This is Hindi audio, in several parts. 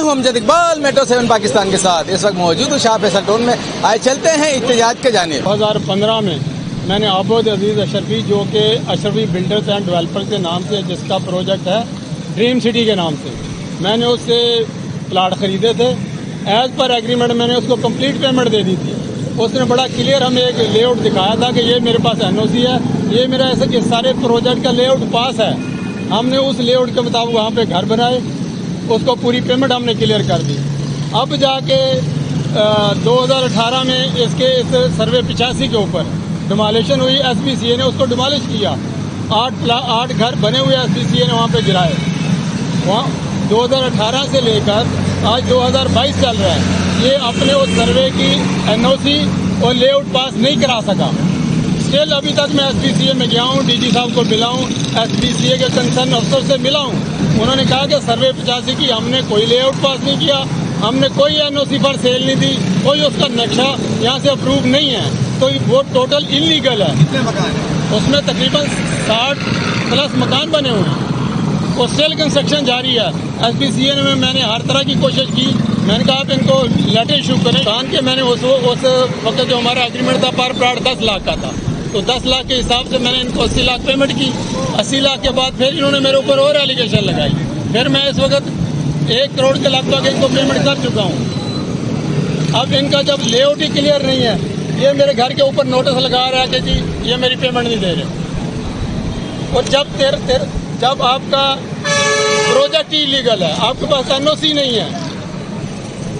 हूं अमजद इकबाल, मेट्रो 7 पाकिस्तान के साथ। इस वक्त मौजूद हूं शाह फैसल टाउन में। आए चलते हैं इत्तेजाज के जानिब। 2015 में मैंने आबोद अजीज अशरफी, जो कि अशरफी बिल्डर्स एंड डेवलपर्स के नाम से, जिसका प्रोजेक्ट है ड्रीम सिटी के नाम से, मैंने उससे प्लाट ख़रीदे थे। एज़ पर एग्रीमेंट मैंने उसको कंप्लीट पेमेंट दे दी थी। उसने बड़ा क्लियर हमें एक लेआउट दिखाया था कि ये मेरे पास एनओसी है, ये मेरा ऐसे कि सारे प्रोजेक्ट का लेआउट पास है। हमने उस लेआउट के मुताबिक वहाँ पे घर बनाए, उसको पूरी पेमेंट हमने क्लियर कर दी। अब जाके 2018 में इसके इस सर्वे 85 के ऊपर डिमोलिशन हुई, एसपीसीए ने उसको डिमोलिश किया। 8 घर बने हुए एसपीसीए ने वहाँ पे गिराए। वहाँ 2018 से लेकर आज 2022 चल रहा है, ये अपने उस सर्वे की एनओसी और लेआउट पास नहीं करा सका। स्टिल अभी तक मैं एसपीसीए में गया हूँ, डीजी साहब को मिला हूँ, एसपीसीए के कंसर्न अफसर से मिला हूँ। उन्होंने कहा कि सर्वे 85 की हमने कोई लेआउट पास नहीं किया, हमने कोई एनओसी पर सेल नहीं दी, कोई उसका नक्शा यहाँ से अप्रूव नहीं है, तो वो टोटल इलीगल है। कितने मकान हैं? उसमें तकरीबन 60+ मकान बने हुए हैं और सेल कंस्ट्रक्शन जारी है। एसपीसीए में मैंने हर तरह की कोशिश की। मैंने कहा आप इनको लेटर इशू करें। कान के मैंने उस वक्त जो हमारा एग्रीमेंट था पर प्लाट 10 लाख का था, तो 10 लाख के हिसाब से मैंने इनको 80 लाख पेमेंट की। 80 लाख के बाद फिर इन्होंने मेरे ऊपर और एलिगेशन लगाई। फिर मैं इस वक्त 1 करोड़ के लगभग इनको पेमेंट कर चुका हूँ। अब इनका जब लेआउट ही क्लियर नहीं है, ये मेरे घर के ऊपर नोटिस लगा रहा है कि जी ये मेरी पेमेंट नहीं दे रहे। और जब आपका प्रोजेक्ट ही इलीगल है, आपके पास एनओसी नहीं है,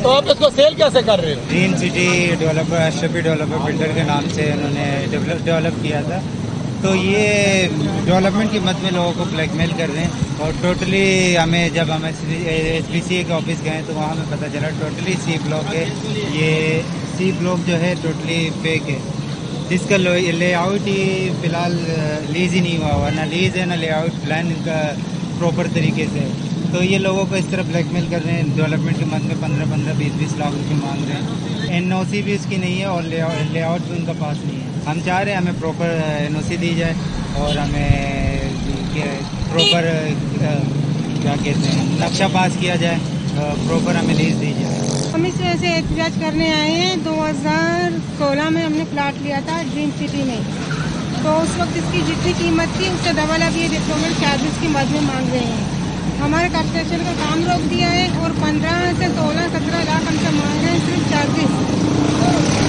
तो आप इसको सेल कैसे कर रहे हो? Dream city developer, Ashrafi developer builder के नाम से उन्होंने डेवलप किया था। तो ये डेवलपमेंट की मद में लोगों को ब्लैकमेल कर रहे हैं। और टोटली जब हम एसपीसीए के ऑफिस गए तो वहाँ हमें पता चला टोटली सी ब्लॉक है। ये सी ब्लॉक जो है टोटली फेक है, जिसका लेआउट ही फिलहाल लीज ही नहीं हुआ, ना लीज है ना लेआउट प्लान इनका प्रॉपर तरीके से। तो ये लोगों को इस तरह ब्लैकमेल कर रहे हैं। डेवलपमेंट के मद में 15-15, 20-20 लाख रुपये मांग रहे हैं। एनओसी भी इसकी नहीं है और लेआउट भी उनका पास नहीं है। हम चाह रहे हैं हमें प्रॉपर एनओसी दी जाए और हमें प्रॉपर क्या कहते हैं नक्शा पास किया जाए, प्रॉपर हमें लीज दी जाए। हम इस वजह से एहतजाज करने आए हैं। 2016 में हमने प्लाट लिया था ड्रीम सिटी में, तो उस वक्त इसकी जितनी कीमत थी उससे डबल अब ये डिप्लोमेट चार्जेस की मद में मांग रहे हैं। हमारे कंस्ट्रक्शन का काम रोक दिया है और 15 से 16-17 लाख हमसे मांग रहे हैं सिर्फ चार्जेस।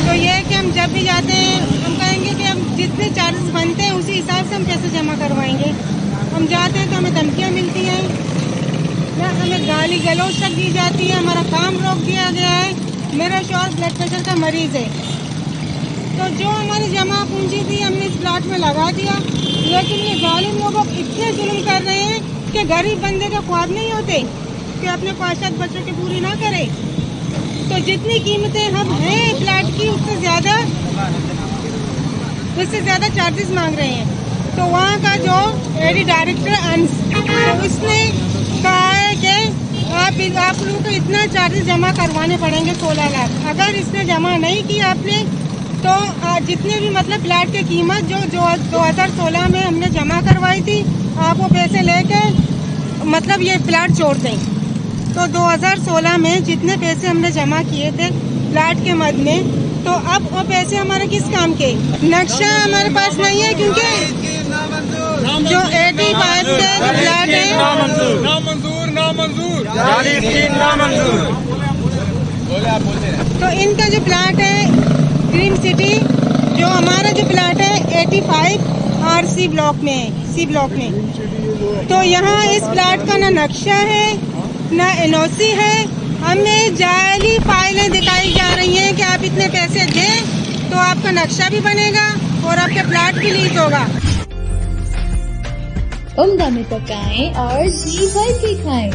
तो ये है कि हम जब भी जाते हैं हम कहेंगे कि हम जितने चार्जेस बनते हैं उसी हिसाब से हम पैसे जमा करवाएंगे। हम जाते हैं तो हमें धमकियाँ मिलती हैं, हमें गाली गलौज तक दी जाती है, हमारा काम रोक दिया गया है। मेरा शौहर ब्लड प्रेशर का मरीज है, तो जो हमारी जमा पूंजी थी हमने इस प्लाट में लगा दिया, लेकिन ये जालिम लोग इतने जुल्म कर रहे हैं कि गरीब बंदे के ख्वाब नहीं होते कि अपने 5-7 बच्चों की पूरी ना करे। तो जितनी कीमतें हम हैं प्लाट की उससे ज़्यादा चार्जेस मांग रहे हैं। तो वहाँ का जो एडी डायरेक्टर अंश, तो उसने कहा है कि आप लोगों को इतना चार्जेस जमा करवाने पड़ेंगे 16 लाख। अगर इसने जमा नहीं किया आपने तो जितने भी मतलब प्लाट की कीमत जो 2016 में हमने जमा करवाई थी, आप वो पैसे लेके मतलब ये प्लाट छोड़ दें। तो 2016 में जितने पैसे हमने जमा किए थे प्लाट के मद में, तो अब वो पैसे हमारे किस काम के? नक्शा हमारे पास नहीं है, क्योंकि जो 85 के जो प्लाट है नामंजूर। तो इनका जो प्लाट है ड्रीम सिटी, जो हमारा जो प्लाट है 85 और सी ब्लॉक में है, सी ब्लॉक में। तो यहाँ इस प्लाट का ना नक्शा है ना एनओसी है। हमें जाली फाइलें दिखाई जा रही हैं कि आप इतने पैसे दें तो आपका नक्शा भी बनेगा और आपके प्लाट भी लीज होगा। उम्दा में पकाएं और जी भर के खाएं।